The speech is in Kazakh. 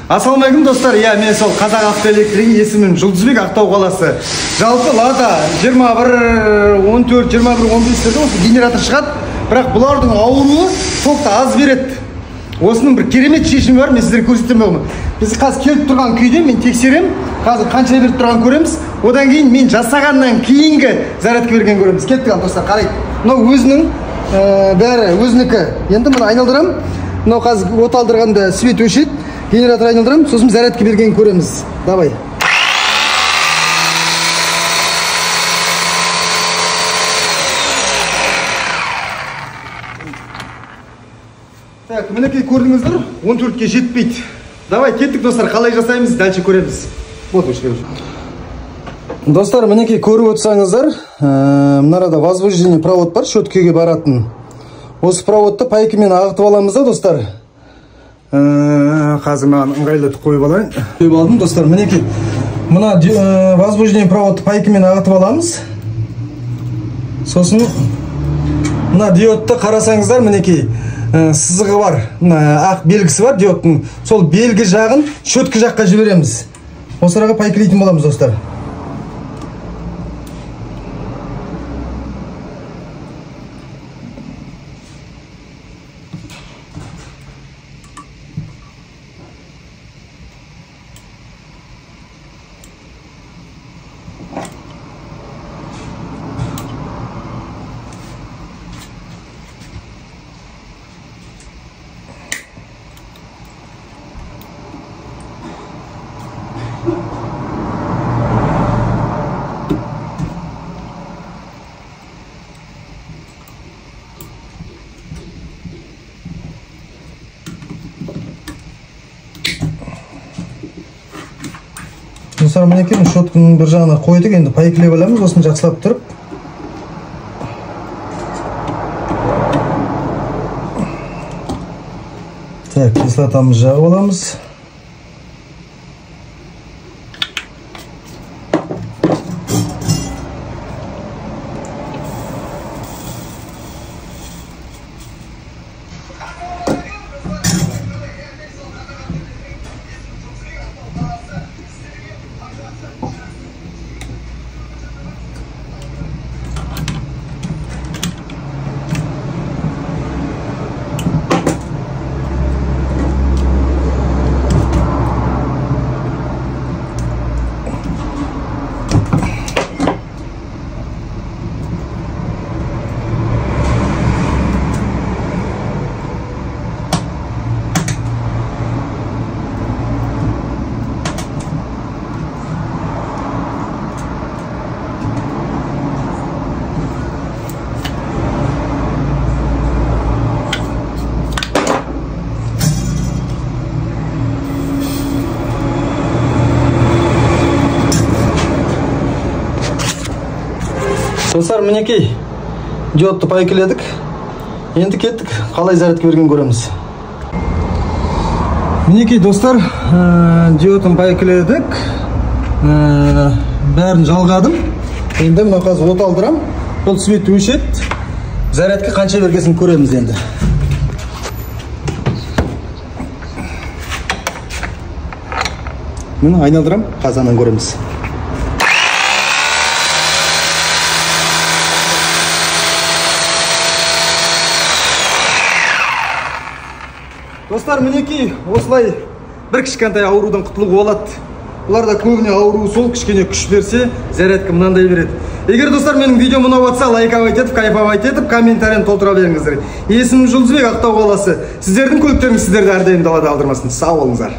Ассалаумағалейкум достар, мен сол Қазақ автоэлектрігі, есімім Жұлдызбек, Ақтау қаласы. Жалпы Лада 21, 14, 21, 15 осы генератор шығады, бірақ бұлардың ауыруы тоқты аз береді. Осының бір керемет шешімі бар, мен сіздерге көрсетемін. Біз қазір келіп тұрған күйде мен тексерем, қазір қанша беріп тұрған көреміз. Одан кейін мен жасағаннан кейінгі зарядка берген көреміз. Келіп тұрған достар, қарайды. Мынау өзінің бәрі өзінікі. Енді мұны айналдырам. Мынау қазір от алдырғанда свет өшеді. Генератор айналдырам, сосын зарядка берген көреміз. Давай. Так, мінекей көрдіңіздер, 14-ке жетпейді. Давай, кеттік достар, қалай жасаймыз, дальше көреміз. Вот өшке. Достар, мінекей көріп өтсаңыздар, мынарада возбуждение провод бар, шөткеге баратын. Осы проводты пайкамен ағытып аламыз да, достар. Қазір маған ыңғайлы қойып алайын. Қойып алдым, достар, мінекей. Мына возбуждение проводты пайкамен ағытып аламыз. Сосын мына диодты қарасаңыздар, мінекей сызығы бар, ақ белгісі бар диодтың. Сол белгі жағын шөткі жаққа жібереміз. Осы араға пайкалайтын боламыз, достар. Достар, мінекей шоткының бір жағына қойдық, енді пайкілеп аламыз, осын жақсылап тұрып. Так, кислотамыз жағып аламыз. Достар, мінекей диодты пайкіледік. Енді кеттік, қалай зарядка берген көреміз. Мінекей достар, диодтың пайкіледік. Бәрін жалғадым. Енді мына қазір от алдырам. Бұл свет өшеді. Зарядка қанша бергесін көреміз енді. Мені айналдырам, қазаннан көреміз. Достар, мінекей осылай бір кішкентай аурудан құтылуға болады. Бұларда көбіне ауру сол, кішкене күш берсе, зарядка мынандай береді. Егер достар менің видеом ұнап жатса, лайкавайт етіп, кайфавайт етіп, комментарияны толтыра беріңіздер. Есімім Жұлдызбек, Ақтау қаласы. Сіздердің көліктеріңіз сіздерді әрдайым далада алдырмасын. Сау болыңыздар.